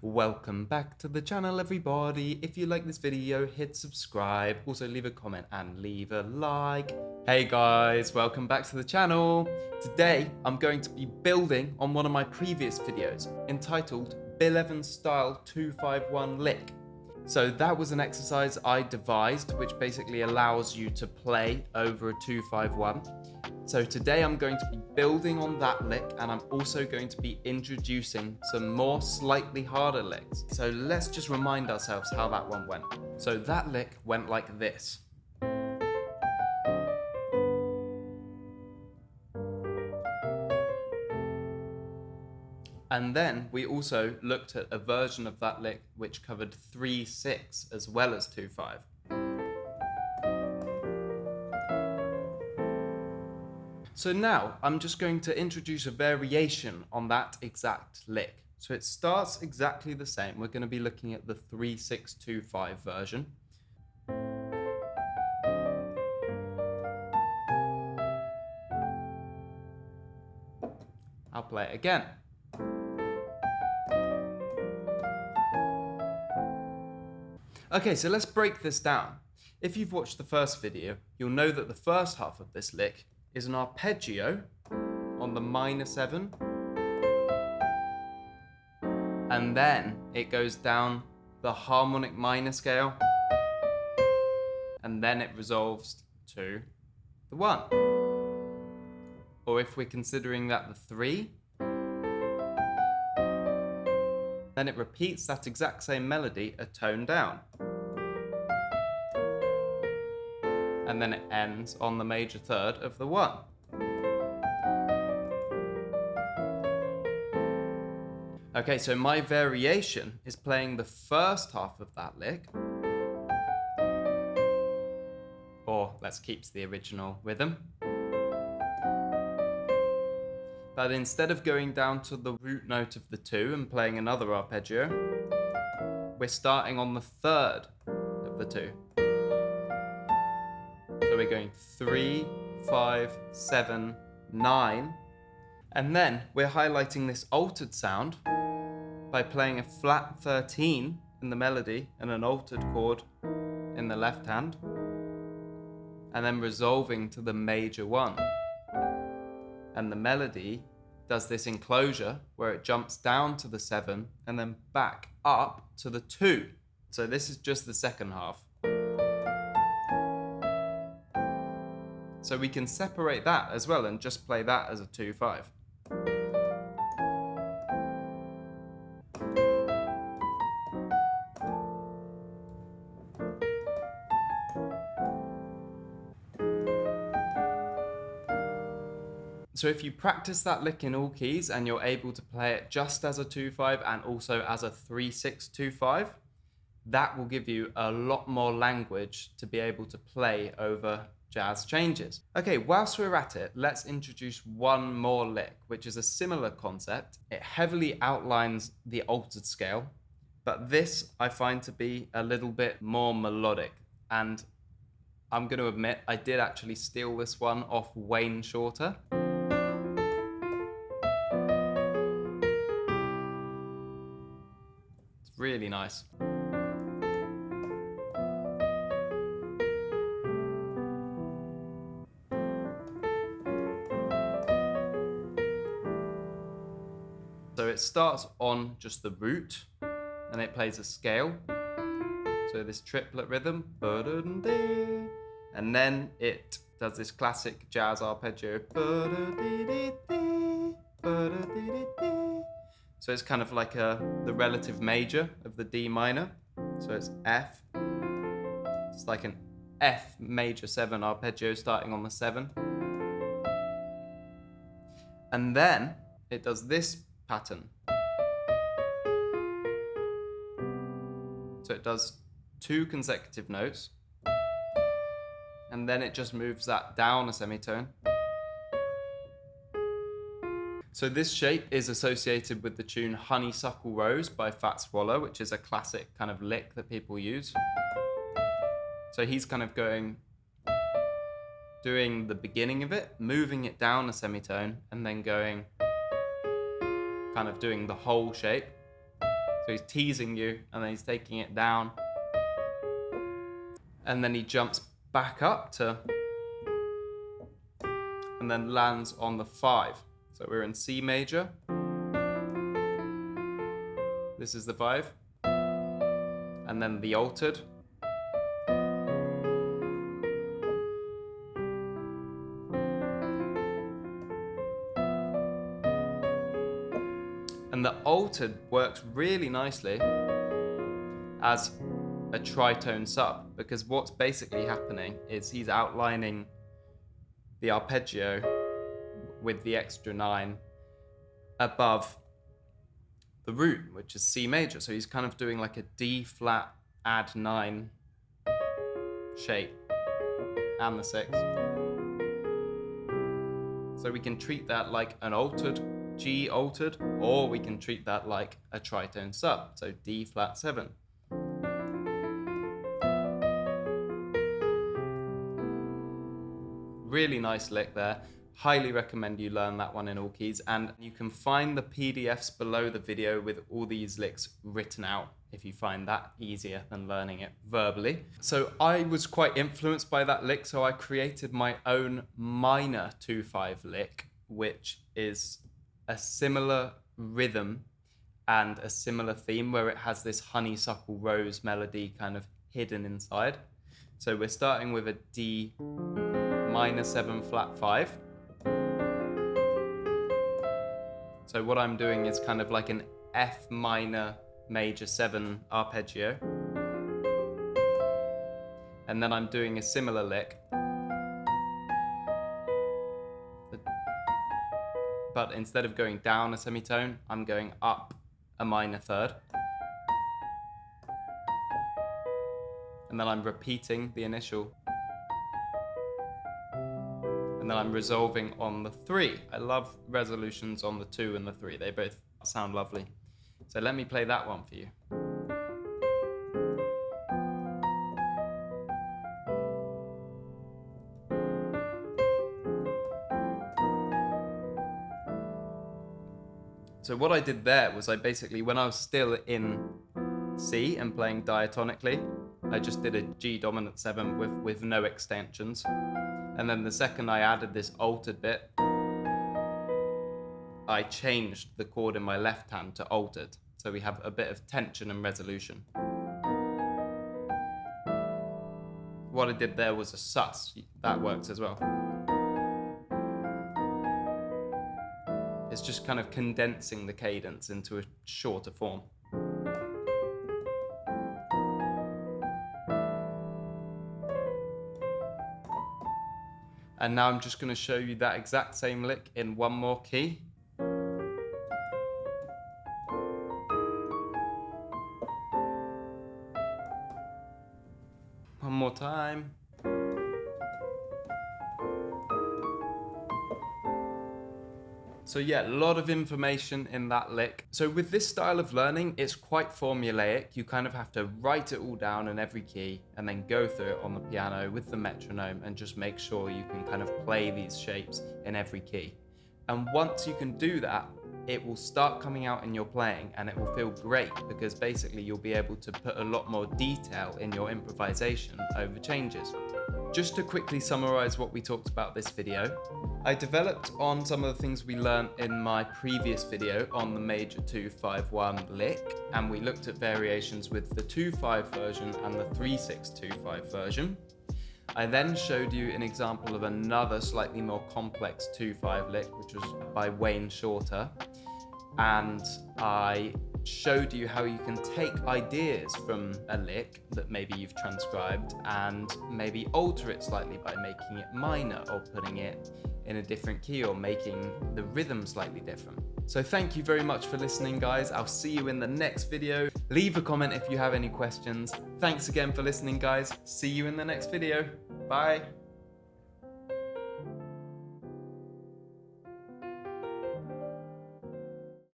Welcome back to the channel, everybody. If you like this video, hit subscribe. Also leave a comment and leave a like. Hey guys, welcome back to the channel. Today, I'm going to be building on one of my previous videos entitled Bill Evans Style 251 Lick. So that was an exercise I devised, which basically allows you to play over a 251. So today I'm going to be building on that lick, and I'm also going to be introducing some more slightly harder licks. So let's just remind ourselves how that one went. So that lick went like this. And then we also looked at a version of that lick which covered 3/6 as well as 2/5. So now I'm just going to introduce a variation on that exact lick. So it starts exactly the same. We're going to be looking at the 3/6/2/5 version. I'll play it again. Okay, so let's break this down. If you've watched the first video, you'll know that the first half of this lick is an arpeggio on the minor 7, and then it goes down the harmonic minor scale, and then it resolves to the 1. Or if we're considering that the 3, then it repeats that exact same melody a tone down. And then it ends on the major third of the 1. Okay, so my variation is playing the first half of that lick, or let's keep to the original rhythm. But instead of going down to the root note of the 2 and playing another arpeggio, we're starting on the third of the 2. So we're going 3, 5, 7, 9, and then we're highlighting this altered sound by playing a flat 13 in the melody and an altered chord in the left hand, and then resolving to the major 1. And the melody does this enclosure where it jumps down to the 7 and then back up to the 2. So this is just the second half. So we can separate that as well and just play that as a 2/5. So if you practice that lick in all keys and you're able to play it just as a 2/5 and also as a 3/6/2/5, that will give you a lot more language to be able to play over jazz changes. Okay, whilst we're at it, let's introduce one more lick, which is a similar concept. It heavily outlines the altered scale, but this I find to be a little bit more melodic. And I'm going to admit, I did actually steal this one off Wayne Shorter. It's really nice. So it starts on just the root, and it plays a scale. So this triplet rhythm, and then it does this classic jazz arpeggio. So it's kind of like the relative major of the D minor. So it's F. It's like an F major 7 arpeggio starting on the 7. And then it does this pattern. So it does 2 consecutive notes, and then it just moves that down a semitone. So this shape is associated with the tune Honeysuckle Rose by Fat Swallow, which is a classic kind of lick that people use. So he's kind of doing the beginning of it, moving it down a semitone, and then going, kind of doing the whole shape. So he's teasing you, and then he's taking it down. And then he jumps back up to, and then lands on the 5. So we're in C major. This is the 5. And then the altered. And the altered works really nicely as a tritone sub, because what's basically happening is he's outlining the arpeggio with the extra 9 above the root, which is C major. So he's kind of doing like a D flat add 9 shape and the 6. So we can treat that like an altered, G altered, or we can treat that like a tritone sub, so D flat 7. Really nice lick there. Highly recommend you learn that one in all keys, and you can find the PDFs below the video with all these licks written out if you find that easier than learning it verbally. So I was quite influenced by that lick, so I created my own minor 2/5 lick, which is a similar rhythm and a similar theme where it has this honeysuckle rose melody kind of hidden inside. So we're starting with a D minor 7 flat 5. So what I'm doing is kind of like an F minor major 7 arpeggio. And then I'm doing a similar lick, but instead of going down a semitone, I'm going up a minor 3rd. And then I'm repeating the initial. And then I'm resolving on the 3. I love resolutions on the 2 and the 3. They both sound lovely. So let me play that one for you. So what I did there was I basically, when I was still in C and playing diatonically, I just did a G dominant 7 with no extensions. And then the second I added this altered bit, I changed the chord in my left hand to altered. So we have a bit of tension and resolution. What I did there was a sus. That works as well. It's just kind of condensing the cadence into a shorter form. And now I'm just going to show you that exact same lick in one more key. One more time. So yeah, a lot of information in that lick. So with this style of learning, it's quite formulaic. You kind of have to write it all down in every key and then go through it on the piano with the metronome and just make sure you can kind of play these shapes in every key. And once you can do that, it will start coming out in your playing and it will feel great because basically you'll be able to put a lot more detail in your improvisation over changes. Just to quickly summarize what we talked about this video, I developed on some of the things we learned in my previous video on the major 2-5-1 lick, and we looked at variations with the 2-5 version and the 3-6-2-5 version. I then showed you an example of another slightly more complex 2-5 lick, which was by Wayne Shorter, and I showed you how you can take ideas from a lick that maybe you've transcribed and maybe alter it slightly by making it minor or putting it in a different key or making the rhythm slightly different. So thank you very much for listening, guys. I'll see you in the next video. Leave a comment if you have any questions. Thanks again for listening, guys. See you in the next video. Bye.